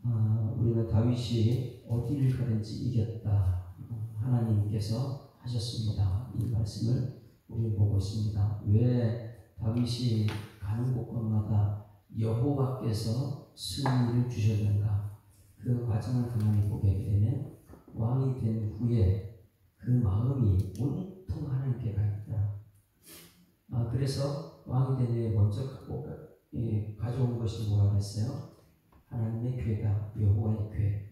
우리는 다윗이 어디를 가든지 이겼다. 하나님께서 하셨습니다. 이 말씀을 우리는 보고 있습니다. 왜 다윗이 가는 곳곳마다 여호와께서 승리를 주셨는가? 그 과정을 가만히 보게 되면 왕이 된 후에 그 마음이 온통 하나님께 가 있다. 그래서 왕이 된 후에 먼저 가져온 것이 뭐라고 했어요? 하나님의 궤다, 여호와의 궤.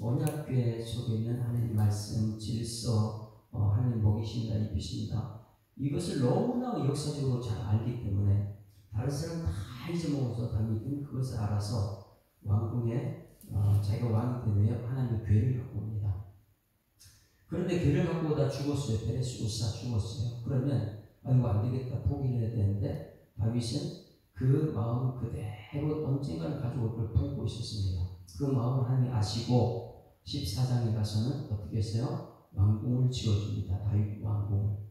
언약궤 속에 있는 하나님 말씀, 질서, 하나님 먹이신다, 입히신다. 이것을 너무나 역사적으로 잘 알기 때문에 다른 사람 다 잊어먹어서 다윗은 그것을 알아서 왕궁에 자기가 왕이 된 후에 하나님의 궤를 갖고 옵니다. 그런데 궤를 갖고 오다 죽었어요. 베레스 우사 죽었어요. 그러면 이거 안 되겠다, 포기를 해야 되는데 다윗은 그 마음 그대로 언젠가는 가지고 올 걸 품고 있었습니다. 그 마음을 하나님이 아시고 14장에 가서는 어떻게 했어요? 왕궁을 지어줍니다. 다윗 왕궁.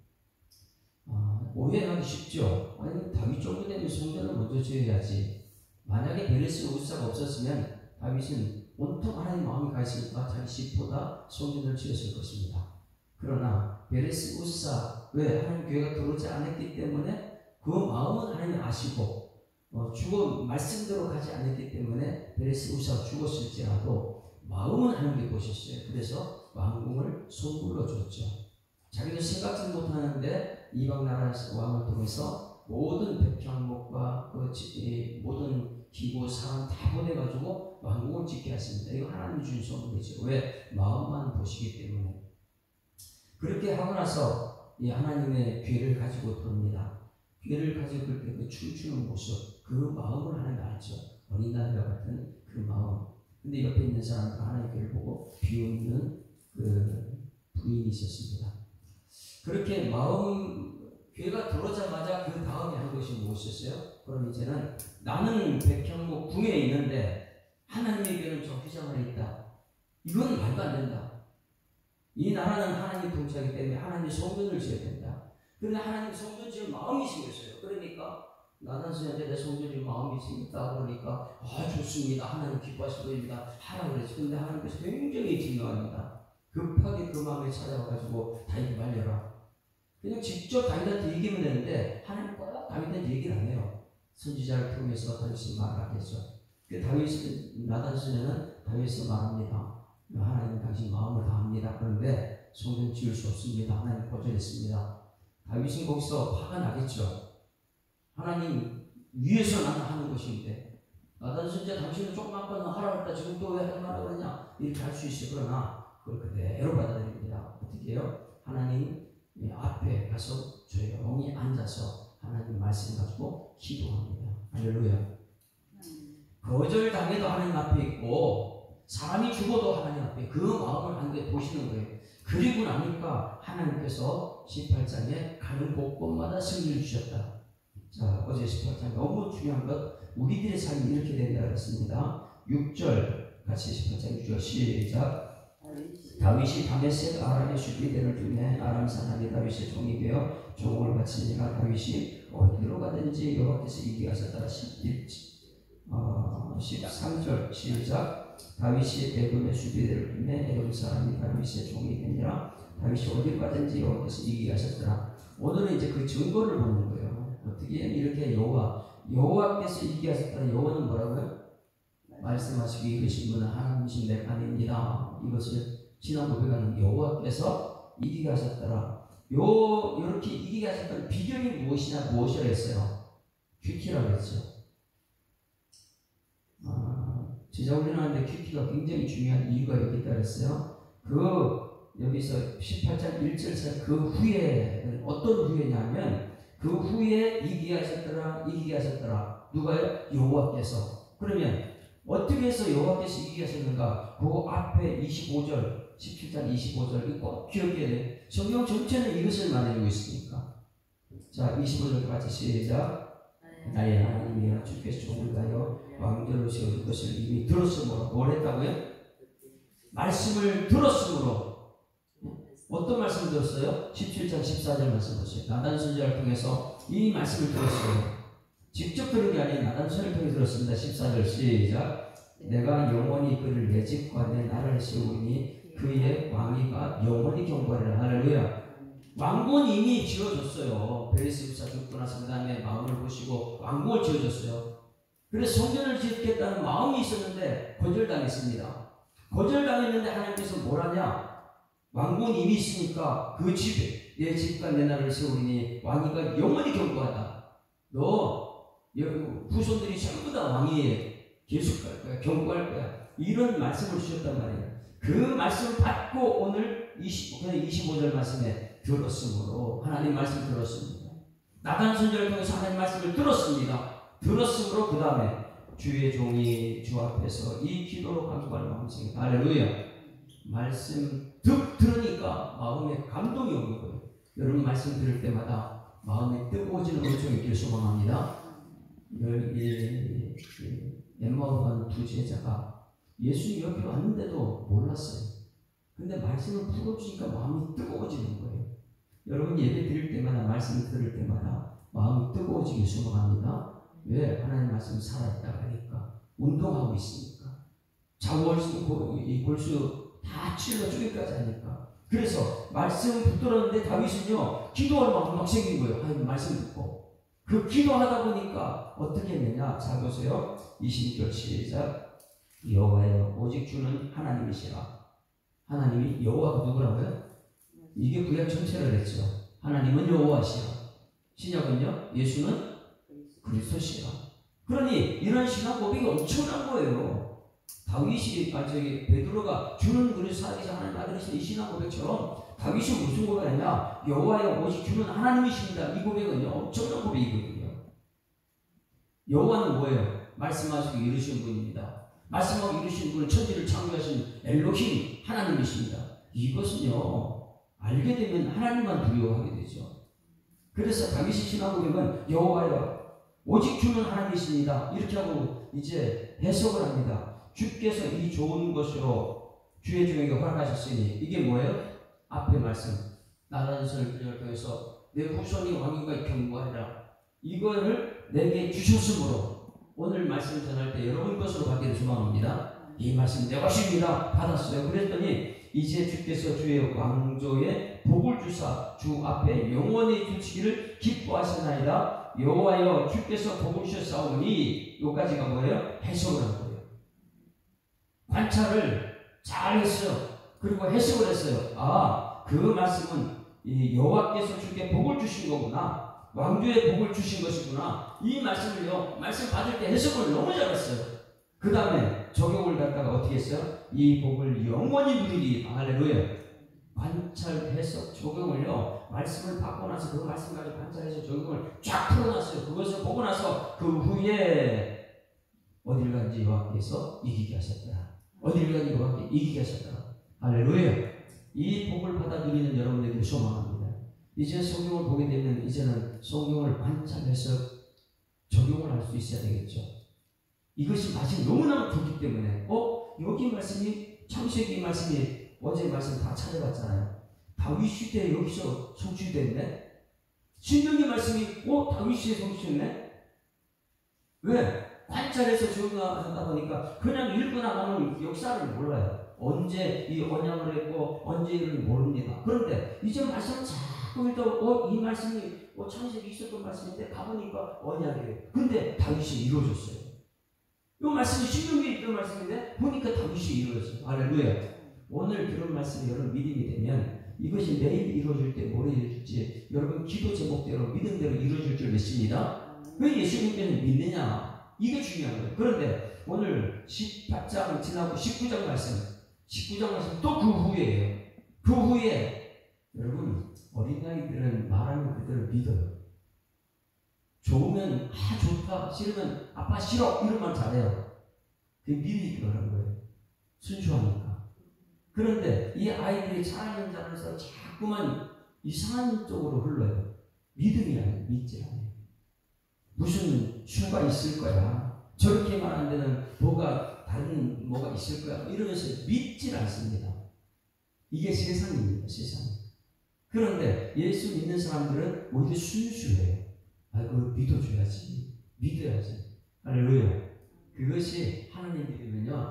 오해하기 쉽죠. 아니 다윗 정도 되면 성전을 먼저 지어야지. 만약에 베레스 우사가 없었으면 다윗은 온통 하나님 마음이 가 있으니까 자기 집보다 성전을 지었을 것입니다. 그러나 베레스 우사 왜 하나님 교회가 들어오지 않았기 때문에 그 마음은 하나님이 아시고 죽어 말씀대로 가지 않았기 때문에 베레스 우사가 죽었을지라도 마음은 하나님께 보셨어요. 그래서 왕궁을 선물로 줬죠. 자기도 생각지 못하는데 이방 나라 왕을 통해서 모든 백향목과 모든 기구 사람 다 보내가지고 왕궁을 짓게 했습니다. 이거 하나님이 준 선물이죠. 왜? 마음만 보시기 때문에. 그렇게 하고 나서 이 하나님의 궤를 가지고 들어옵니다. 궤를 가지고 그렇게 춤추는 모습, 그 마음을 하나님 알죠. 어린아이와 같은 그 마음. 근데 옆에 있는 사람도 하나님의 궤를 보고 비웃는 그 부인이 있었습니다. 그렇게 궤가 들어오자마자 그 다음에 한 것이 무엇이었어요? 그럼 이제는 나는 백향목 궁에 있는데 하나님의 궤는 저 휘장안에 있다. 이건 말도 안 된다. 이 나라는 하나님 통치하기 때문에 하나님의 성전을 지어야 된다. 그런데 하나님 성전 지을 마음이 생겼어요. 그러니까 나단스한테 내 성전 지을 마음이 생겼다 그러니까 좋습니다. 하나님 기뻐하실 것입니다. 하라 그랬죠. 근데 하나님께서 굉장히 중요합니다. 급하게 그 마음에 찾아와가지고 다윗 말려라. 그냥 직접 다윗한테 얘기하면 되는데 하나님 꼭 다윗한테 얘기를 안 해요. 선지자를 통해서 다윗이 말하겠죠. 그 다윗은 나단스는 다윗이 말합니다. 하나님 당신 마음을 다합니다. 그런데 성전 지을 수 없습니다. 하나님 거절했습니다. 다윗은 거기서 화가 나겠죠. 하나님 위에서 나는 하는 것인데 나단 선지자 당신은 조금만 건 하라고 했다. 지금 또 왜 하라고 그러냐. 이렇게 할 수 있어요. 그러나 그걸 그대로 받아들입니다. 어떻게 해요? 하나님 앞에 가서 조용히 앉아서 하나님 말씀 가지고 기도합니다. 할렐루야. 거절당해도 하나님 앞에 있고 사람이 죽어도 하나님 앞에 그 마음을 하나님께 보시는 거예요. 그리고 나니까 하나님께서 18장에 가는 곳곳마다 승리를 주셨다. 자, 어제 18장 너무 중요한 것, 우리들의 삶이 이렇게 된다 그랬습니다. 6절 같이 18장 6절 시작. 다윗이 다메섹 아람의 슈비대를 두매 아람 사람이 다윗의 종이 되어 종을 바치니라. 다윗이 어디로 가든지 여호와께서 이기하셨다. 13절 시작. 다윗이 에돔의 슈비대를 두매 에돔 사람이 다윗의 종이 되니라. 다윗이 어디로 가든지 여호와께서 이기하셨더라. 오늘은 이제 그 증거를 보는 거예요. 어떻게 이렇게 여호와께서 이기하셨더라. 여호와는 뭐라고요? 말씀하시기 이르신 분은 하나님이신 내 아닙니다. 이것을 지난 고백하는 여호와께서 이기게 하셨더라. 이렇게 이기게 하셨던 비결이 무엇이라 했어요? 큐티라고 했죠. 제자 훈련하는데 큐티가 굉장히 중요한 이유가 여기 있다 그랬어요. 여기서 18장 1절에서 그 후에 어떤 후에냐면 그 후에 이기게 하셨더라. 누가요? 여호와께서. 그러면 어떻게 해서 여호와께서 이기게 하셨는가? 그 앞에 25절, 17장 25절 꼭 기억해야 돼요. 성경 전체는 이것을 말해주고 있으니까. 자, 25절 같이 시작. 나의 하나님이여 주께서 종을 가여 왕조로 세울 것을 이미 들었으므로. 뭘 했다고요? 말씀을 들었으므로. 어떤 말씀을 들었어요? 17장 14절 말씀 보세요. 나단 선지자를 통해서 이 말씀을 들었어요. 직접 들은 게 아니라 나단 선지자를 통해 들었습니다. 14절 시작. 내가 영원히 그를 내 집과 내 나라를 세우니 그의 왕위가 영원히 경고하리라. 할렐루야. 왕궁은 이미 지어졌어요. 베레스부사 죽고 나서 그 다음에 마음을 보시고 왕궁을 지어줬어요. 그래서 성전을 짓겠다는 마음이 있었는데 거절당했습니다. 거절당했는데 하나님께서 뭐라냐? 왕궁은 이미 있으니까 그 집에 내 집과 내 나라를 세우니 왕위가 영원히 경고하다. 너 후손들이 전부 다 왕위에 계속 갈 거야. 경고할 거야. 이런 말씀을 주셨단 말이에요. 그 말씀을 받고 오늘 25절 말씀에 들었으므로 하나님 말씀 들었습니다. 나단 선지자를 통해서 하나님 말씀을 들었습니다. 들었으므로 그 다음에 주의 종이 주 앞에서 이 기도로 간구할 마음이 생겼다. 할렐루야. 말씀 들으니까 마음에 감동이 오는 거예요. 여러분 말씀 들을 때마다 마음에 뜨거워지는 음성이 있기를 소망합니다. 엠마오로 가는 두 제자가 예수님 옆에 왔는데도 몰랐어요. 근데 말씀을 풀어주니까 마음이 뜨거워지는 거예요. 여러분 예배 드릴 때마다 말씀 들을 때마다 마음이 뜨거워지길 소망합니다. 왜? 하나님 말씀 살아있다고 하니까 운동하고 있으니까 좌우월수 골수 다 찔러 죽기까지 하니까. 그래서 말씀 붙들었는데 다윗은요 기도할 마음이 막 생긴 거예요. 하나님 말씀 듣고 그 기도하다 보니까 어떻게 했느냐. 자 보세요. 26절 시작. 여호와여 오직 주는 하나님이시라. 하나님이 여호와가 누구라고요? 이게 구약 전체를 했죠. 하나님은 여호와시라. 신약은요 예수는 그리스도시라. 그러니 이런 신앙 고백이 엄청난 거예요. 다윗이 베드로가 주는 그리스도 살아계신 하나님 아들이신 이 신앙 고백처럼 다윗이 무슨 고백이냐? 여호와여 오직 주는 하나님이십니다. 이 고백은요 엄청난 고백이거든요. 여호와는 뭐예요? 말씀하시고 이루신 분입니다. 말씀하고 이루신 분은 천지를 창조하신 엘로힘 하나님이십니다. 이것은요 알게 되면 하나님만 두려워하게 되죠. 그래서 다윗의 신앙 고백은 여호와여 오직 주는 하나님이십니다. 이렇게 하고 이제 해석을 합니다. 주께서 이 좋은 것으로 주의 종에게 허락하셨으니 이게 뭐예요? 앞에 말씀 나라는 선을 통해서 내 후손이 왕위가 경고하리라. 이거를 내게 주셨으므로 오늘 말씀 전할 때 여러분 것으로 받기를 소망합니다. 이 말씀 내 것입니다. 받았어요. 그랬더니 이제 주께서 주의 왕조에 복을 주사 주 앞에 영원히 두시기를 기뻐하시나이다. 여호와여 주께서 복을 주셨사오니 요까지가 뭐예요? 해석을 한 거예요. 관찰을 잘 했어요. 그리고 해석을 했어요. 아, 그 말씀은 이 여호와께서 주께 복을 주신 거구나. 왕조에 복을 주신 것이구나. 이 말씀을요, 말씀 받을 때 해석을 너무 잘했어요. 그 다음에 적용을 갖다가 어떻게 했어요? 이 복을 영원히 누리리. 할렐루야. 관찰, 해석, 적용을요, 말씀을 받고 나서 그 말씀 가지고 관찰해서 적용을 쫙 풀어놨어요. 그것을 보고 나서 그 후에 어딜 간지 여호와께서 이기게 하셨더라. 어딜 간지 여호와께서 이기게 하셨더라. 할렐루야. 이 복을 받아 누리는 여러분들에게 소망합니다. 이제 성경을 보게 되면 이제는 성경을 관찰해서 적용을 할 수 있어야 되겠죠. 이것이 마치 너무나 좋기 때문에 여기 말씀이 창세기 말씀이 어제 말씀 다 찾아봤잖아요. 다윗 시대에 여기서 성취됐네. 신명기 말씀이 다윗 시대에 성취됐네. 왜? 관찰해서 적용하다 보니까 그냥 읽고 나가는 역사를 몰라요. 언제 이 언약을 했고 언제 이를 모릅니다. 그런데 이제 말씀을 자꾸 읽다 이 말씀이 창세기 있었던 말씀인데 가보니까 언약이에요. 근데 다윗이 이루어졌어요. 이 말씀이 신명기에 있던 말씀인데 보니까 다윗이 이루어졌어요. 할렐루야. 오늘 들은 말씀이 여러분 믿음이 되면 이것이 내일 이루어질 때 뭘 이루어질지 여러분 기도 제목대로 믿음대로 이루어질 줄 믿습니다. 왜 예수님께는 믿느냐? 이게 중요한 거예요. 그런데 오늘 18장 지나고 19장 말씀 또 그 후에예요. 그 후에 여러분 어린아이들은 말하는 그대로 믿어요. 좋으면 좋다, 싫으면 아빠 싫어 이런 말 잘해요. 그게 믿음이 들어가는 거예요. 순수하니까. 그런데 이 아이들이 자라면서 자꾸만 이상한 쪽으로 흘러요. 믿음이 아니에요. 믿지 않아요. 무슨 수가 있을 거야. 저렇게 말하는 데는 다른 뭐가 있을 거야. 이러면서 믿질 않습니다. 이게 세상입니다. 세상. 그런데 예수 믿는 사람들은 오히려 순수해요. 그걸 믿어줘야지. 믿어야지. 할렐루야. 그것이 하나님 믿으면요.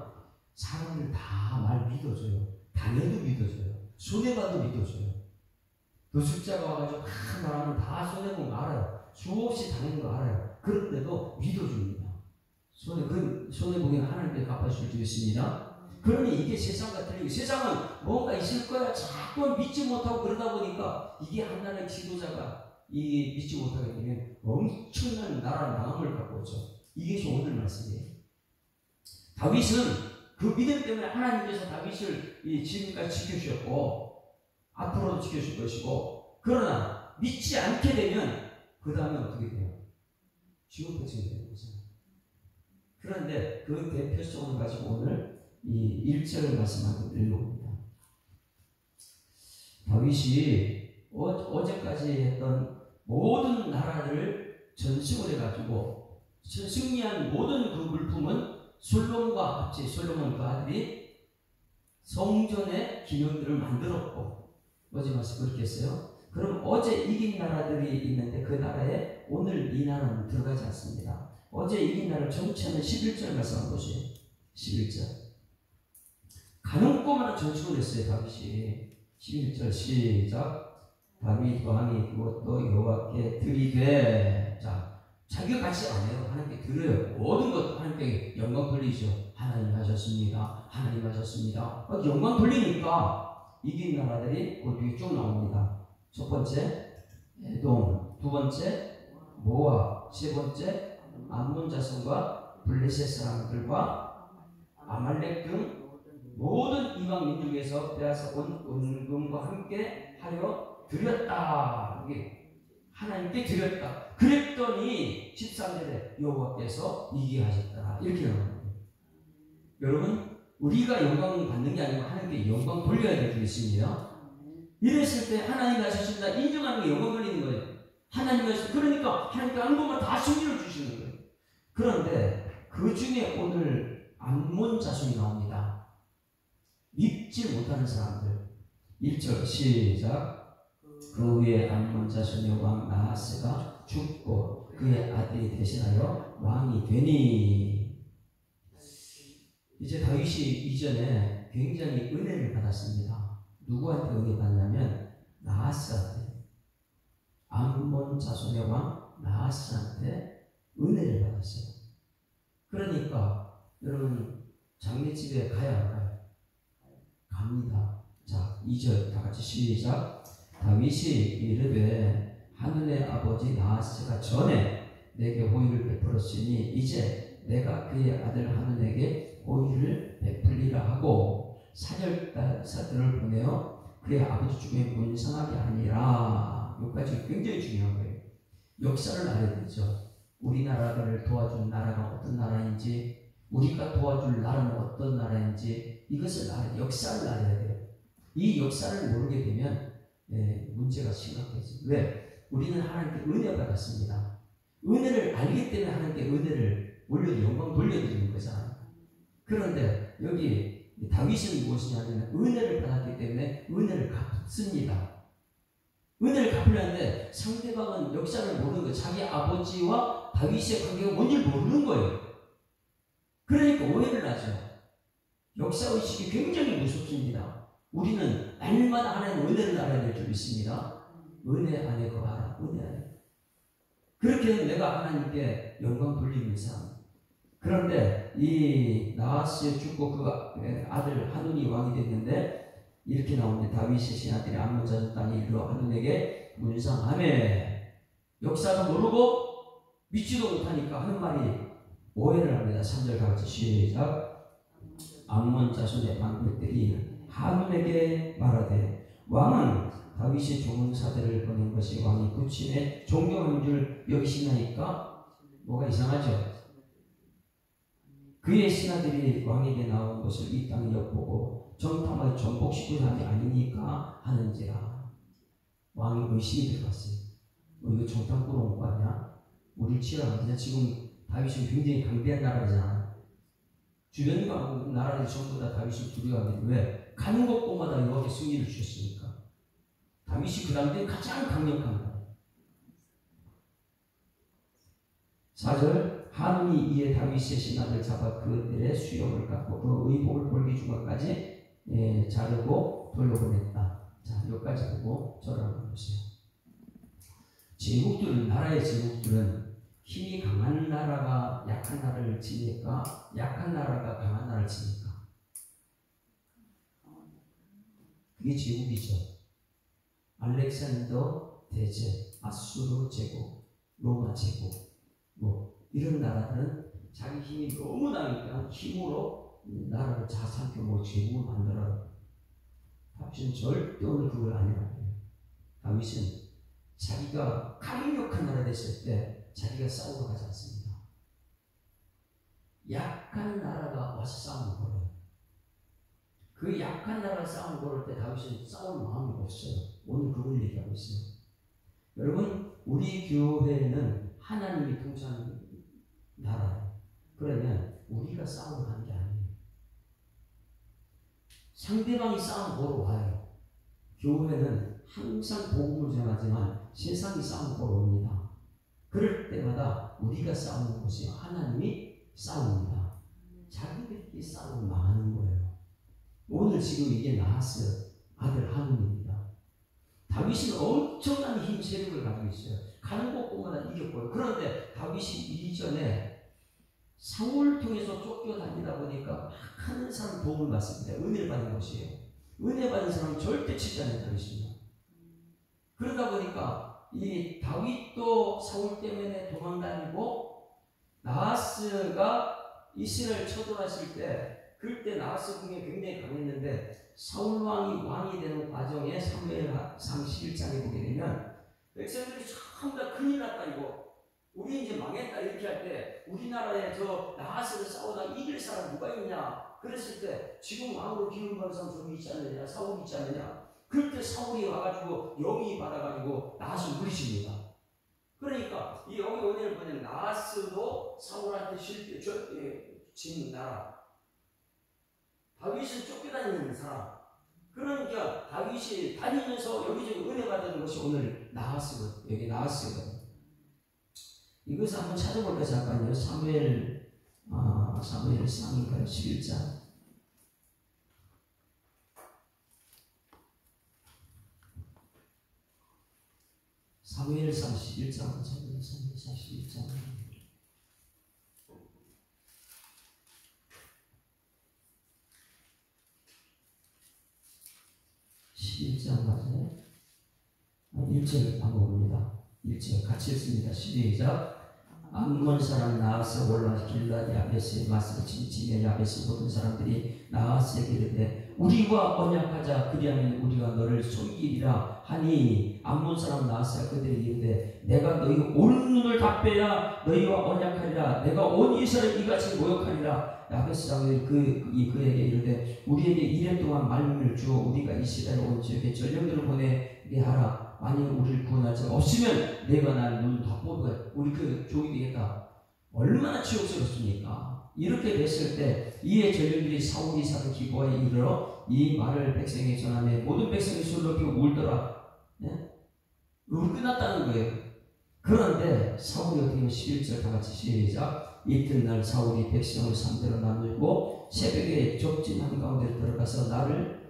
믿어줘요. 당해도 믿어줘요. 손해봐도 믿어줘요. 노숙자가 와가지고 막 말하면 다 손해본 거 알아요. 수없이 당한 거 알아요. 그런데도 믿어줍니다. 손해보기는 하나님께 갚아줄 수 있습니다. 그러니 이게 세상과 틀리고, 세상은 뭔가 있을 거야 자꾸 믿지 못하고 그러다 보니까 이게 하나의 지도자가 이 믿지 못하게 되면 엄청난 나라 망함을 갖고 오죠. 이게 오늘 말씀이에요. 다윗은 그 믿음 때문에 하나님께서 다윗을 지금까지 지켜주셨고 앞으로도 지켜줄 것이고, 그러나 믿지 않게 되면 그 다음에 어떻게 돼요? 지옥 배치가 되는 거죠. 그런데 그 대표성을 가지고 오늘 이 1절을 말씀하고 읽어봅니다. 다윗이 어제까지 했던 모든 나라를 전승을 해가지고 승리한 모든 그 물품은 솔로몬과 같이, 솔로몬 그 아들이 성전의 기념들을 만들었고, 어제 말씀 그렇게 했어요. 그럼 어제 이긴 나라들이 있는데 그 나라에 오늘 이 나라는 들어가지 않습니다. 어제 이긴 나라 전체는 11절 말씀 한번 보세요. 11절. 가는 곳마다 전축을 했어요, 다윗이. 11절 시작. 다윗 왕이 그것도 여호와께 드리되, 자, 자기가 같이 안 해요. 하나님께 드려요. 모든 것 하나님께 영광 돌리죠. 하나님 하셨습니다. 하나님 하셨습니다. 영광 돌리니까 이긴 나라들이 그 뒤에 쭉 나옵니다. 첫 번째 에돔, 두 번째 모압, 세 번째 암몬 자손과 블레셋 사람들과 아말렉 등 모든 이방 민족에서 빼앗아 온 은금과 함께 하여 드렸다. 하나님께 드렸다. 그랬더니 13절에 여호와께서 이기게 하셨다. 이렇게 나옵니다. 여러분, 우리가 영광 받는 게 아니고 하나님께 영광 돌려야 될 게 있습니다. 이랬을 때 하나님이 하셨습니다. 인정하는 게 영광 돌리는 거예요. 하나님이 하셨, 그러니까 하나님께 한 것만 다 승리를 주시는 거예요. 그런데 그 중에 오늘 암몬 자손이 나옵니다. 믿지 못하는 사람들. 1절 시작. 그 후에 암몬 자손의 왕 나하스가 죽고 그의 아들이 대신하여 왕이 되니. 이제 다윗이 이전에 굉장히 은혜를 받았습니다. 누구한테 은혜 받냐면 나하스한테, 암몬 자손의 왕 나하스한테 은혜를 받았어요. 그러니까 여러분 장례집에 가야 안 가요? 갑니다. 자, 2절 다 같이 시작. 다윗이 이르되 하늘의 아버지 나하스가 전에 내게 호의를 베풀었으니 이제 내가 그의 아들 하늘에게 호의를 베풀리라 하고 사절사들을 보내어 그의 아버지 중에 문상하게 하니라. 여기까지 굉장히 중요한 거예요. 역사를 알아야 되죠. 우리나라를 도와준 나라가 어떤 나라인지, 우리가 도와줄 나라는 어떤 나라인지, 이것을 역사를 알아야 돼요. 이 역사를 모르게 되면 문제가 심각해져요. 왜? 우리는 하나님께 은혜 받았습니다. 은혜를 알기 때문에 하나님께 은혜를 올려 영광 돌려드리는 거잖아요. 그런데 여기 다윗은 무엇이냐면 은혜를 받았기 때문에 은혜를 갚습니다. 은혜를 갚으려는데 상대방은 역사를 모르는 거예요. 자기 아버지와 다윗의 관계가 뭔지 모르는 거예요. 그러니까 오해를 하죠. 역사의식이 굉장히 무섭습니다. 우리는 날마다 하나님의 은혜를 알아야 될 줄 믿습니다. 은혜 안에 거하라. 은혜 안에. 그렇게 해서 내가 하나님께 영광 돌리는 삶. 그런데 이 나하스 죽고 그 아들 하눈이 왕이 됐는데 이렇게 나오는데 다윗의 신하들이 암몬 자손 땅에 이르러 하눈에게 문상하매. 역사도 모르고 믿지도 못하니까 하는 말이 오해를 합니다. 3절 같이 시작. 암몬 자손의 방백들이 하눈에게 말하되 왕은 다윗이 조문사들을 보낸 것이 왕이 부친의 존경한 줄 여기시나이까? 뭐가 이상하죠? 그의 신하들이 왕에게 나온 것을 이 땅에 엿보고 정탐하여 정복시킨 사람이 아니니까 하는지라. 왕이 의심이 들어갔어요. 이거 정탐 꾸러 온 거 아니야? 우리를 치러가 그냥 지금 다윗이 굉장히 강대한 나라잖아. 주변 나라들이 전부 다 다윗을 두려워하는데 왜? 가는 곳곳마다 여호와께 승리를 주셨으니까. 다윗이 그 당시에 가장 강력한 거예요. 4절 하눈이 이에 다윗의 신하들 잡아 그들의 수염을 깎고 그 의복을 볼기 중간까지 자르고 돌려보냈다. 자, 여기까지 보고 저를 한번 보세요. 제국들은, 나라의 제국들은 힘이 강한 나라가 약한 나라를 지니까, 약한 나라가 강한 나라를 지니까. 그게 제국이죠. 알렉산더 대제, 아수르 제국, 로마 제국, 뭐 이런 나라들은 자기 힘이 너무 나니까 힘으로 나라를 자산켜 뭐 제국을 만들어. 다윗은 절대 오늘 그걸 아니라고요. 다윗은 자기가 강력한 나라 됐을 때 자기가 싸우러 가지 않습니다. 약한 나라가 와서 싸우는 거예요. 그 약한 나라가 싸우는 거를 때 다윗은 싸울 마음이 없어요. 오늘 그걸 얘기하고 있어요. 여러분, 우리 교회는 하나님이 통치하는 나라예요. 그러면 우리가 싸우러 가는 게 아니에요. 상대방이 싸움 보러 와요. 교회는 항상 복음을 전하지만 세상이 싸움 보러 옵니다. 그럴 때마다 우리가 싸우는 것이 하나님이 싸웁니다. 자기들끼리 싸우면 망하는 거예요. 오늘 지금 이게 나하스 아들 한운입니다. 다윗은 엄청난 힘 세력을 가지고 있어요. 가는 곳곳마다 이겼고요. 그런데 다윗이 이전에 사울을 통해서 쫓겨다니다 보니까 막 하는 사람 도움을 받습니다. 은혜를 받는 것이에요. 은혜 받는 사람은 절대 치지 않는 다윗입니다. 그러다 보니까 이 다윗도 사울 때문에 도망다니고, 나하스가 이스라엘 쳐들어왔을 때 그때 나하스 궁이 굉장히 강했는데, 사울 왕이 되는 과정에 사무엘상 11장에 보게 되면 백성들이 전부 다 큰일 났다, 이거 우리 이제 망했다 이렇게 할 때, 우리나라에 저 나하스를 싸우다 이길 사람 누가 있냐 그랬을 때, 지금 왕으로 기름받은 사람 저기 있지 않느냐, 사울이 있지 않느냐. 그럴 때 사울이 와가지고 영이 받아가지고 나하스를 물리칩니다. 그러니까 이 여기 은혜를 보면 나하스도 사울한테 진 나라, 다윗은 쫓겨다니는 사람. 그러니까 다윗이 다니면서 여기저기 은혜 받는 것이 오늘 나하스거든요. 여기 나하스거든요. 이것을 한번 찾아볼까 잠깐요. 사무엘상인가요? 11장. 사무엘상 11장. 사무엘상 11장. 11장 맞아요? 1절 한번 봅니다. 1절 같이 읽습니다. 시작. 암몬 사람 나하스 올라 길르앗 야베스에 맞서 진침에 야베스 모든 사람들이 나하스에게 이르되 우리와 언약하자. 그리하면 우리가 너를 속이리라 하니, 암몬 사람 나하스가 그들에게 이르되 내가 너희 온 눈을 다 빼야 너희와 언약하리라. 내가 온 이스라엘 이같이 모욕하리라. 야베스 장로들이 그에게 이르되 우리에게 1년 동안 말씀을 주어 우리가 이스라엘 온 지역에 전령들을 보내게 하라. 만일 우리를 구원할 자가 없으면 내가 날 눈 다 뽑아 우리 그 종이 되겠다. 얼마나 치욕스럽습니까? 이렇게 됐을 때 이에 전령들이 사울이 사는 기부하에 이르러 이 말을 백성에게 전하매 모든 백성이 술로 피워 울더라. 네? 이거 끝났다는 거예요. 그런데 사울이 어떻게 하면 11절 다 같이 시작. 이튿날 사울이 백성을 3대로 나누고 새벽에 적진 한가운데 들어가서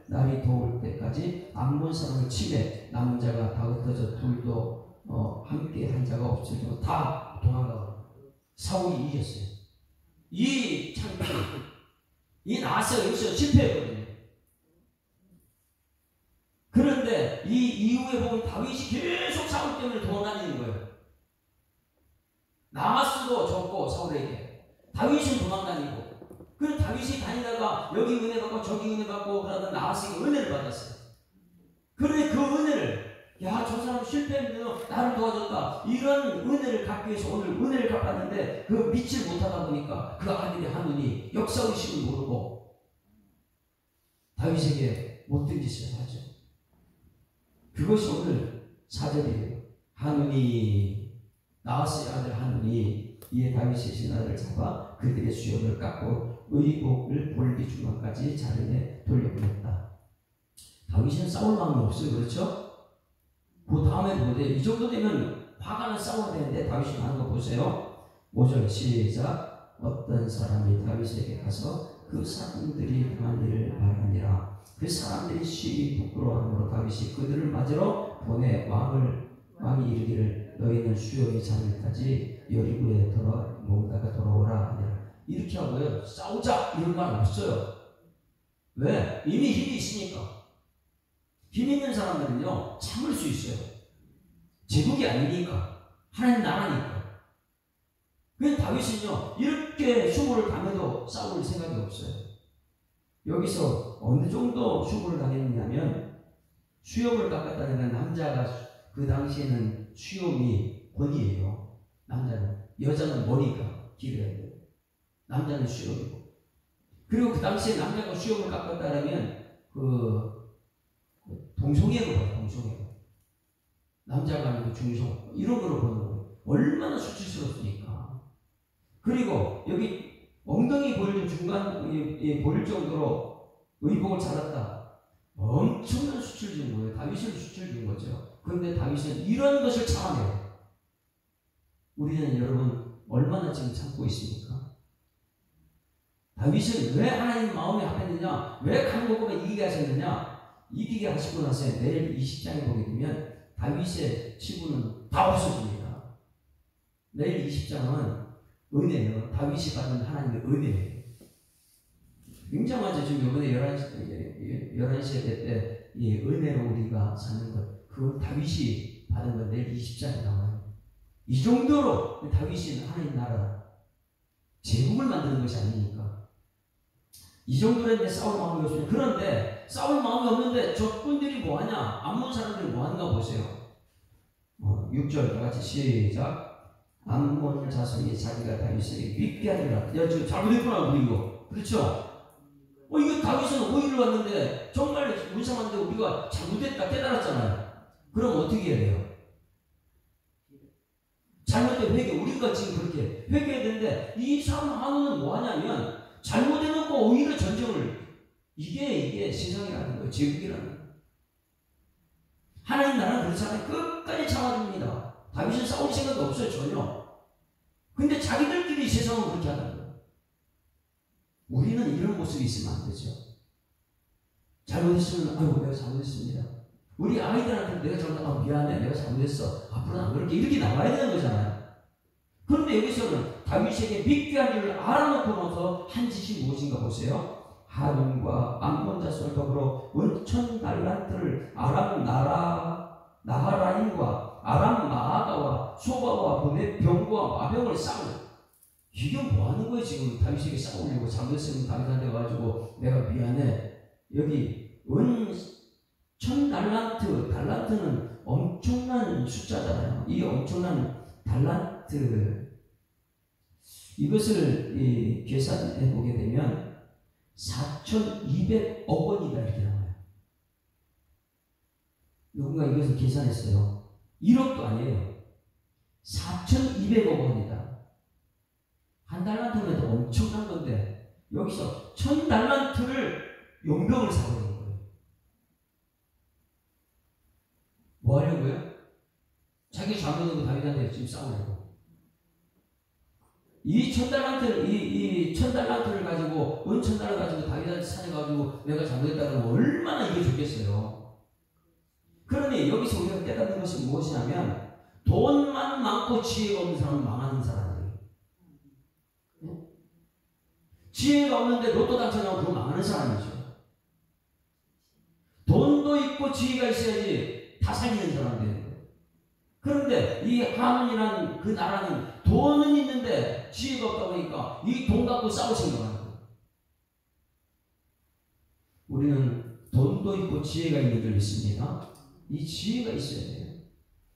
날이 더울 때까지 암몬 사람을 치매 남은 자가 다 흩어져 둘도 함께 한 자가 없을 정도 다 도망가고 사울이 이겼어요. 이 창피, 이 나하스가 여기서 실패했거든요. 그런데 이 이후에 보면 다윗이 계속 사울 때문에 도망다니는 거예요. 나하스도 졌고 사울에게, 다윗은 도망다니고. 그 다윗이 다니다가 여기 은혜 받고 저기 은혜 받고 그러다 나하스에게 은혜를 받았어요. 그런데 그 은혜를, 야, 저 사람 실패했는데 나를 도와줬다, 이런 은혜를 갚기 위해서 오늘 은혜를 갚았는데 그 믿질 못하다 보니까 그 아들이 한운이 역사의식을 모르고 다윗에게 못된 짓을 하죠. 그것이 오늘 4절이에요. 한운이, 나하스의 아들 한운이 이에 다윗의 신하들을 잡아 그들의 수염을 깎고 의복을 볼기 중간까지 자리에 돌려보냈다. 다윗은 싸울 마음이 없어요. 그렇죠? 그 다음에 뭐래? 이 정도 되면 화가는 싸워야 되는데 다윗이 하는 거 보세요. 5절 시작. 어떤 사람이 다윗에게 가서 그 사람들이 당한 일을 말하니라. 그 사람들이 시기 부끄러워함으로 다윗이 그들을 맞으러 보내 왕이 이르기를 너희는 수요의 자늘까지 여리고에 머물다가 돌아오라 하니라. 이렇게 하고요 싸우자 이런 말 없어요. 왜? 이미 힘이 있으니까. 힘 있는 사람들은요 참을 수 있어요. 제국이 아니니까, 하나님 나라니까. 그래서 다윗은요 이렇게 수고를 당해도 싸울 생각이 없어요. 여기서 어느 정도 수고를 당했느냐면 수염을 깎았다는 건 남자가 그 당시에는 수염이 권위예요. 남자는. 여자는 머리가 길어야 돼요. 남자는 수염이고. 그리고 그 당시에 남자가 수염을 깎았다면 동성애로 봐요. 동성애로. 남자가 아니고 중성 이런 거로 보는 거예요. 얼마나 수치스럽습니까. 그리고 여기 엉덩이 보일 중간에 보일 정도로 의복을 잘랐다. 엄청난 수치를 준 거예요. 다윗을 수치를 준 거죠. 그런데 다윗은 이런 것을 참아내요. 우리는 여러분 얼마나 지금 참고 있습니까? 다윗은 왜 하나님 마음에 합했느냐? 왜 강복음에 이기게 하셨느냐? 이기게 하시고 나서 내일 20장에 보게 되면 다윗의 치부는 다 없어집니다. 내일 20장은 은혜예요. 다윗이 받은 하나님의 은혜예요. 굉장하죠. 지금 이번에 11시 예배 때 이 은혜로 우리가 사는 것, 그걸 다윗이 받은 건 내일 20장에 나와요. 이 정도로 다윗이 하나님 나라 제국을 만드는 것이 아니니까. 이 정도로 이제 싸울 마음이 없어요. 그런데 싸울 마음이 없는데 적군들이 뭐하냐? 암몬 사람들이 뭐하는가 보세요. 6절 다 같이 시작. 암몬 자손이 자기가 다윗에게 믿게 하리라. 야, 지금 잘못했구나, 우리 이거. 그렇죠? 이거 다윗은 오히려 왔는데 정말 문상한데 우리가 잘못했다 깨달았잖아요. 그럼 어떻게 해야 돼요? 잘못된 회개. 우리가 지금 그렇게 회개해야 되는데 이 사람 한우는 뭐하냐면 잘못해놓고 오히려 전쟁을 이게 세상이라는 거예요. 제국이라는 거예요. 하나님 나라는 그렇잖아요. 끝까지 참아줍니다. 다윗은 싸울 생각이 없어요. 전혀. 근데 자기들끼리 세상은 그렇게 하는 거예요. 우리는 이런 모습이 있으면 안 되죠. 잘못했으면 아이고 내가 잘못했습니다. 우리 아이들한테 내가 미안해 내가 잘못했어 앞으로는 안 그렇게 이렇게 나와야 되는 거잖아요. 그런데 여기서는 다윗에게 믿게 한 일을 알아놓고 나서 한 짓이 무엇인가 보세요. 하눈과 암몬 자손을 더불어 은천 달란트를 아람 나하라임과 아람 마아가와 소바와 보내 병과 마병을 쌓고. 이게 뭐 하는 거예요? 지금 다윗에게 싸우려고 잘못했으면 다윗한테 가지고 내가 미안해. 여기 은천 달란트는 엄청난 숫자잖아요. 이 엄청난 달란트 이것을 계산해 보게 되면 4,200억 원이다 이렇게 나와요. 누군가 이것을 계산했어요. 1억도 아니에요. 4,200억 원이다. 한 달란트면 더 엄청난 건데 여기서 1,000달란트를 용병을 사버린 거예요. 뭐 하려고요? 자기 잘못한 거 다윗한테 지금 싸우려고. 이 1,000달란트를 가지고 은천달을 가지고 다윗한테 사냥가지고 내가 잘못했다고 얼마나 이겨줬겠어요. 그러니 여기서 우리가 깨닫는 것이 무엇이냐면 돈만 많고 지혜가 없는 사람은 망하는 사람이에요. 지혜가 없는데 로또 당첨하면 그거 망하는 사람이죠. 돈도 있고 지혜가 있어야지 다 살리는 사람이 되는 거예요. 그런데 이 하문이라는 그 나라는 돈은 있는데 지혜가 없다 보니까 이 돈 갖고 싸울 생각하는 거예요. 우리는 돈도 있고 지혜가 있는 줄 믿습니다. 이 지혜가 있어야 돼요.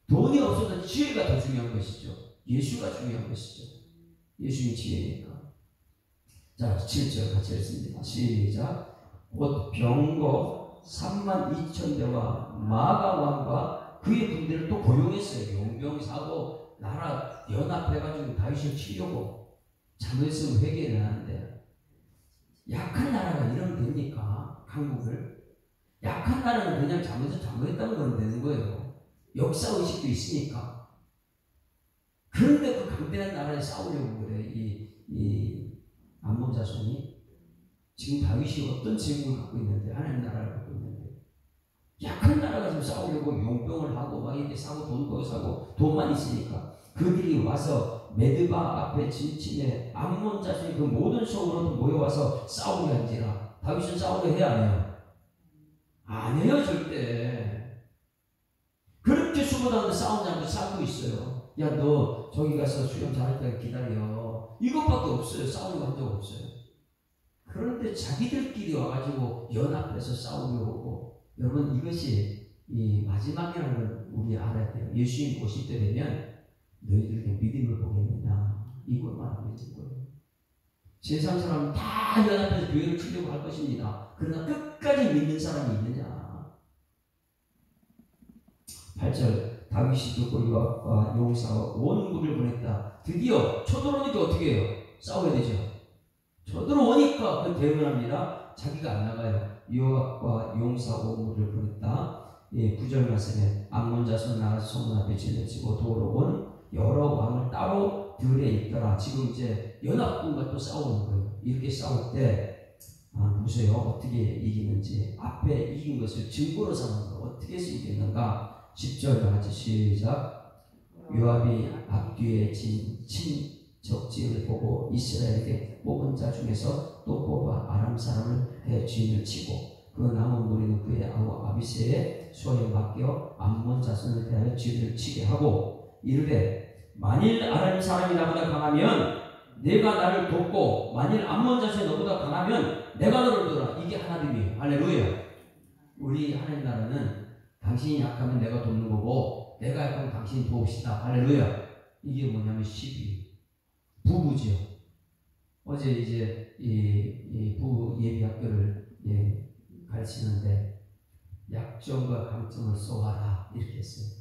돈이 없어도 지혜가 더 중요한 것이죠. 예수가 중요한 것이죠. 예수님 지혜니까. 자, 7절 같이 읽습니다. 시작. 곧 병거 32,000대와 마가 왕과 그의 군대를 또 고용했어요. 용병 사고 나라 연합해가지고 다윗을 치려고. 잘못했으면 회개를 하는데 약한 나라가 이러면 됩니까? 강국을. 약한 나라는 그냥 잘못했다는 건 되는 거예요. 역사의식도 있으니까. 그런데 그 강대한 나라에 싸우려고 그래. 이 암몬 자손이 지금 다윗이 어떤 제국을 갖고 있는데, 하나님 나라를 갖고 있는데, 약한 나라가 지금 싸우려고 용병을 하고 막 이렇게 사고 돈도 사고 돈만 있으니까 그들이 와서 메드바 앞에 진침에 암몬 자손이 그 모든 성으로도 모여와서 싸우려 한지라. 다윗은 싸우려 해야 안 해요? 안 해요, 절대. 그렇게 숨어다니는데 싸우지 않고 살고 있어요. 야, 너 저기 가서 수영 잘할 때까지 기다려. 이것밖에 없어요. 싸우는 거 한 적 없어요. 그런데 자기들끼리 와가지고 연합해서 싸우려고 하고, 여러분, 이것이 이 마지막이라는 걸 우리 알아야 돼요. 예수님 오실 때 되면 너희들에게 믿음을 보겠느냐, 이걸 말하고 있는 거예요. 세상 사람은 다 연합해서 교회를 치려고 할 것입니다. 그러나 끝까지 믿는 사람이 있느냐. 8절, 다윗이 듣고 요압과 용사와 온 무리를 보냈다. 드디어 쳐들어오니까 어떻게 해요? 싸워야 되죠. 쳐들어오니까 그 대응합니다. 자기가 안 나가요. 요압과 용사 온 무리를 보냈다. 9절 말씀에 암몬 자손 나라 성문 앞에 질러지고 돌아온 여러 왕을 따로 들에 있더라. 지금 이제 연합군과 또 싸우는 거예요. 이렇게 싸울 때 보세요. 어떻게 이기는지. 앞에 이긴 것을 증거로 삼는 거. 어떻게 해서 이겼는가. 10절 같이 시작. 요압이 앞뒤에 진 친적지를 보고 이스라엘에게 뽑은 자 중에서 또 뽑아 아람 사람을 그의 주인을 치고 그 남은 무리는 그의 아우 아비새의 손에 맡겨 암몬 자손을 대하여 주인을 치게 하고 이르되 만일 아람 사람이 나보다 강하면 내가 나를 돕고 만일 암몬 자손이 너보다 강하면 내가 너를 도우라. 이게 하나님이에요. 할렐루야. 우리 하나님 나라는 당신이 약하면 내가 돕는 거고 내가 약하면 당신이 도웁시다. 할렐루야. 이게 뭐냐면 12 부부지요. 어제 이제 이 부부 예비 학교를 가르치는데 약점과 강점을 쏘아라 이렇게 했어요.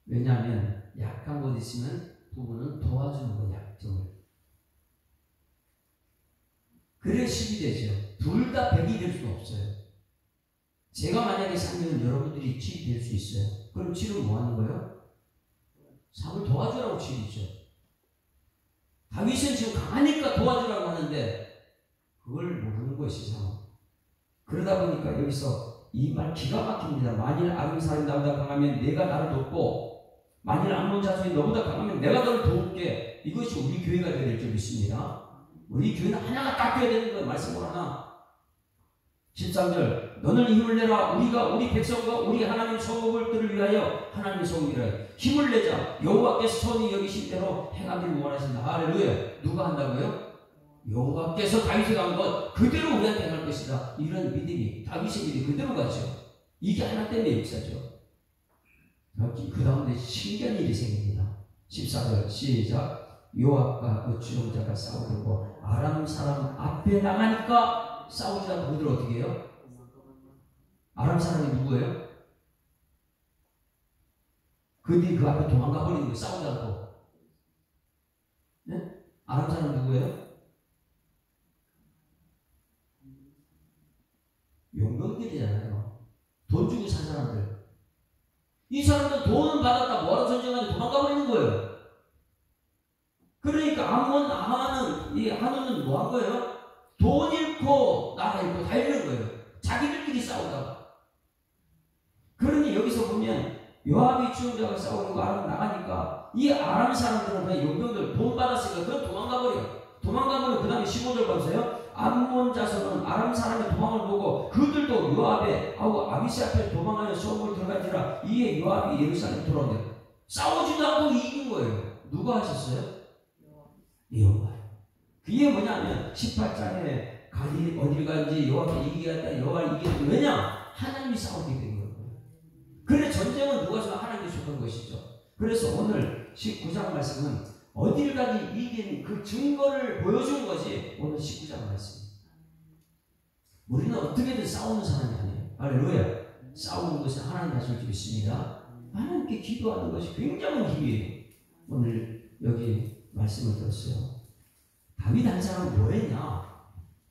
왜냐하면 약한 곳 있으면 부부는 도와주는 거 약점을. 그래 10이 되죠. 둘 다 100이 될 수는 없어요. 제가 만약에 3이면 여러분들이 7이 될 수 있어요. 그럼 7은 뭐 하는 거예요? 3을 도와주라고 7이죠. 다윗은 지금 강하니까 도와주라고 하는데 그걸 모르는 거예요, 세상은. 그러다 보니까 여기서 이 말 기가 막힙니다. 만일 아람 사람이 나보다 강하면 내가 나를 돕고 만일 암몬 자손이 너보다 강하면 내가 너를 도울게. 이것이 우리 교회가 되어야 될 줄 믿습니다. 우리 교회는 하나가 딱 되어야 되는 거예요. 말씀을 하나. 13절 너는 힘을 내라. 우리가 우리 백성과 우리 하나님 성읍들을 위하여 하나님의 성읍이라 힘을 내자. 여호와께서 선히 여기신 대로 행하기를 원하신다. 할렐루야. 누가 한다고요? 여호와께서 다윗이 간 것 그대로 우리한테 행할 것이다. 이런 믿음이 다윗의 믿음이 그대로 가죠. 이게 하나 때문에 역사죠. 그 다음에 신기한 일이 생깁니다. 14절 시작. 요압과 그 주용자가 싸우려고 아람 사람 앞에 나가니까 싸우지 않고 그들 어떻게 해요? 아람 사람이 누구예요? 그들이 그 앞에 도망가 버리는 거예요. 싸우지 않고. 네? 아람 사람 누구예요? 용병들이잖아요. 돈 주고 산 사람들. 이 사람들 돈은 받았다 뭐하러 전쟁하는데 도망가 버리는 거예요. 그러니까 암몬 아하는 이 한우는 뭐 한 거예요? 돈 잃고 나라 잃고 다 잃는 거예요. 자기들끼리 싸우다가. 그러니 여기서 보면 요압이 주용자가 싸우려고 아람 나가니까 이 아람 사람들은 그냥 용병들 돈 받았으니까 그건 도망가 버려요. 도망가 버리고 그 다음에 15절 보세요. 암몬 자손은 아람 사람의 도망을 보고 그들도 요압의 아비새 앞에 도망하여 성읍을 들어간지라. 이에 요압이 예루살렘 돌아오는데 싸우지도 않고 이긴 거예요. 누가 하셨어요? 여호와. 그게 뭐냐면 18장에 가리 어딜 간지 여호와께 이기겠다. 여호와를 이기겠다. 왜냐? 하나님이 싸우게 된 거예요. 그래 전쟁은 누가 하면 하나님이 속한 것이죠. 그래서 오늘 19장 말씀은 어딜 가지 이긴 그 증거를 보여준 것이 오늘 19장 말씀입니다. 우리는 어떻게든 싸우는 사람이 아니에요. 할렐루야. 싸우는 것은 하나님 하실 줄 믿습니다. 하나님께 기도하는 것이 굉장한 힘이에요. 오늘 여기 말씀을 들었어요. 다윗 한 사람은 뭐 했냐?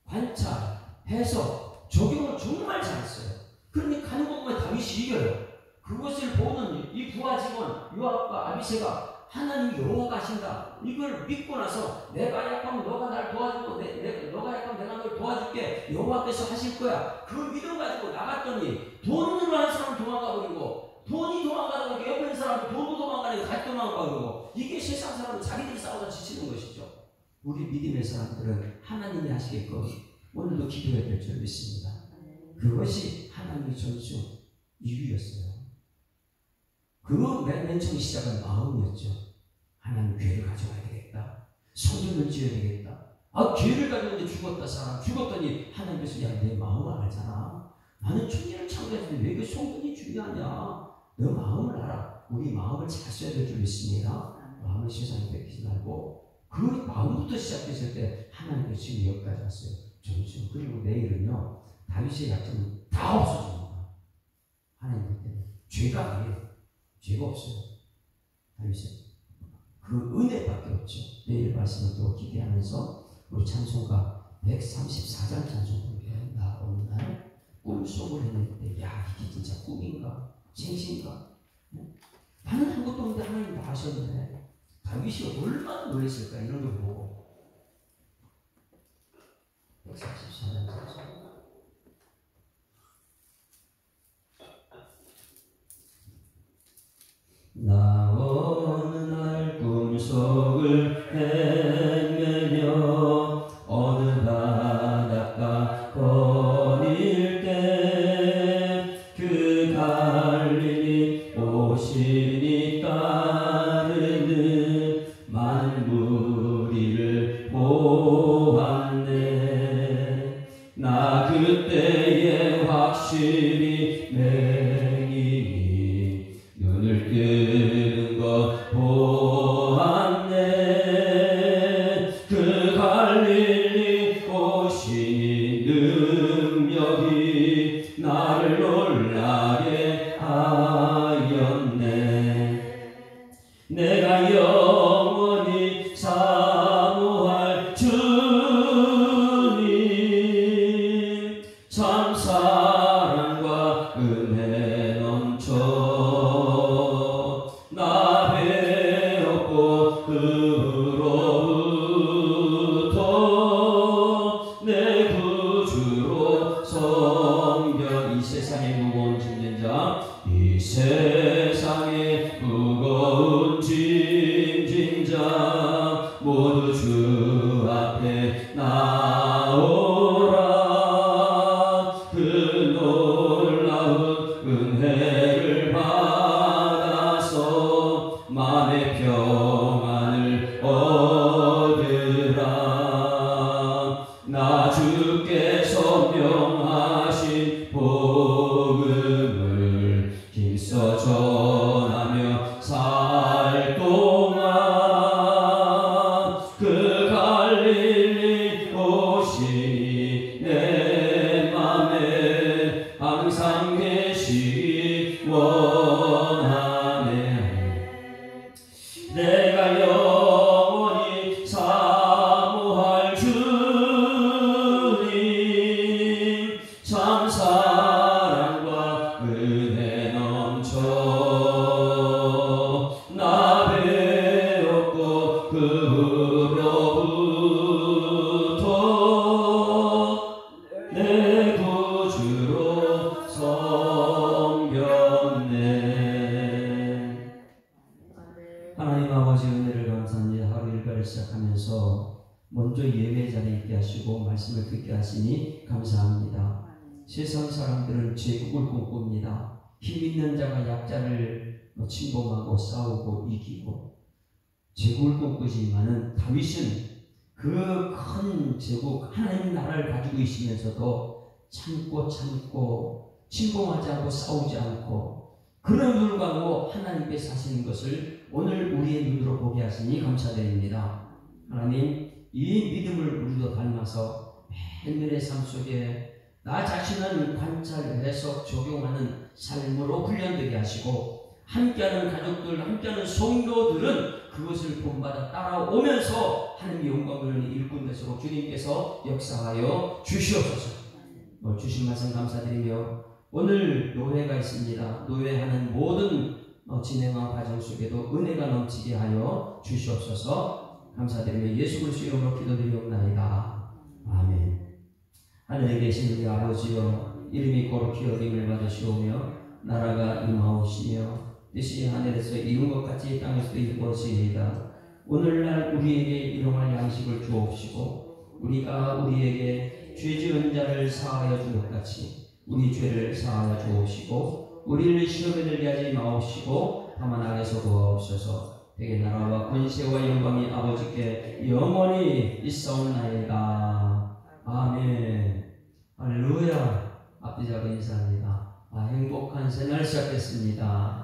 관찰, 해석, 적용을 정말 잘했어요. 그러니 가는 곳마다 다윗이 이겨요. 그것을 보는 이 부하 직원 요압과 아비새가 하나님 여호와가 하신다. 이걸 믿고 나서 내가 약하면 너가 날 도와주고 너가 약하면 내가 널 도와줄게. 여호와께서 하실 거야. 그 믿음 가지고 나갔더니 돈으로 하는 사람 도망가 버리고 돈이 도망가다 보니까 옆에 있는 사람은 돈도 도망가니까 같이 도망가 버리고 이게 세상 사람은 자기들이 싸우다 지치는 것이죠. 우리 믿음의 사람들은 하나님이 하시게끔 오늘도 기도해야 될 줄 믿습니다. 그것이 하나님의 전수 이유였어요. 그 맨 처음 시작은 마음이었죠. 하나님 교회를 가져가야 되겠다. 성전을 지어야 되겠다. 교회를 가졌는데 죽었다 사람 죽었더니 하나님께서 야 내 마음을 알잖아. 나는 천지를 창조했는데 왜 그 성전이 중요하냐. 너 마음을 알아. 우리 마음을 잘 써야 될 줄 믿습니다. 마음을 세상에 뺏기지 말고 그 마음부터 시작했을 때 하나님께서 지금 여기까지 왔어요. 전수. 그리고 내일은요 다윗의 약점은 다 없어집니다. 하나님 때문에 죄가 아니에요. 죄가 없어요. 다윗은 그 은혜밖에 없죠. 내일 말씀을 또 기대하면서 우리 찬송가 134장 찬송 부르게 나 어느 날 꿈속을 했는데 야 이게 진짜 꿈인가 생신가 나는 한 것도 없는데 하나님 다 하셨네. 다윗이 얼마나 놀랐을까 이런 걸 보고 134장 찬송 나 어느 날 꿈속을 헤매며 어느 바닷가 거닐 때 그 갈릴리 오신이 따르는 많은 무리를 보았네. 나 그때에 확실히 맹인이 눈을 뜨는 것 보았네. 그 갈릴리 오신 능력이 나를 놀라게 하였네. 내가 영원히 사모할 주님 참 사랑과 은혜 넘쳐 나 배웠고 그로부터 내 구주로 성경 이 세상의 무거운 짐진 자 이 세상의 무거운 짐진 자 모두 주 앞에 나오라. 그 놀라운 은혜를 받아서 마음의 평안을 얻으라. 나 주께서 명하신 복음을 힘써 전하며 살 동안 그 갈릴리 오시니 내 맘에 항상 계시기 원하네. 내가 영원히 사모할 주님 참 사랑과 은혜 넘쳐 나 배웠고 그로부터 내 구주로 섬겼네. 하나님 아버지 은혜를 감사합니다. 하루 일과를 시작하면서 먼저 예배 자리에 있게 하시고 말씀을 듣게 하시니 감사합니다. 세상 사람들은 제국을 꿈꿉니다. 힘 있는 자가 약자를 침범하고 싸우고 이기고 제국을 꿈꾸지만은 다윗은 그 큰 제국 하나님 나라를 가지고 있으면서도 참고 침범하지 않고 싸우지 않고 그런 불구하고 하나님께서 하시는 것을 오늘 우리의 눈으로 보게 하시니 감사드립니다. 하나님 이 믿음을 우리도 닮아서 매일의 삶 속에 나 자신을 관찰, 해석, 적용하는 삶으로 훈련되게 하시고 함께하는 가족들, 함께하는 성도들은 그것을 본받아 따라오면서 하나님의 영광을 일꾼 되도록 주님께서 역사하여 주시옵소서. 주신 말씀 감사드리며 오늘 노회가 있습니다. 노회하는 모든 진행한 과정 속에도 은혜가 넘치게 하여 주시옵소서. 감사드리며 예수 그리스도의 이름으로 기도드리옵나이다. 아멘. 하늘에 계신 우리 아버지여, 이름이 거룩히 여김을 받으시오며 나라가 임하옵시며 뜻이 하늘에서 이룬 것 같이 땅에서도 이루어지이다. 오늘날 우리에게 일용할 양식을 주옵시고 우리가 우리에게 죄 지은 자를 사하여 준 것 같이 우리 죄를 사하여 주옵시고 우리를 시험에 들게 하지 마옵시고 다만 악에서 구하옵소서. 되게 나라와 권세와 영광이 아버지께 영원히 있사옵나이다. 아멘. 할렐루야. 앞뒤 잡아 인사합니다. 행복한 새날 시작했습니다.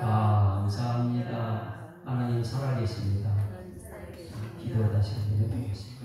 감사합니다. 하나님 살아계십니다. 기도를 다시 한번 해보겠습니다.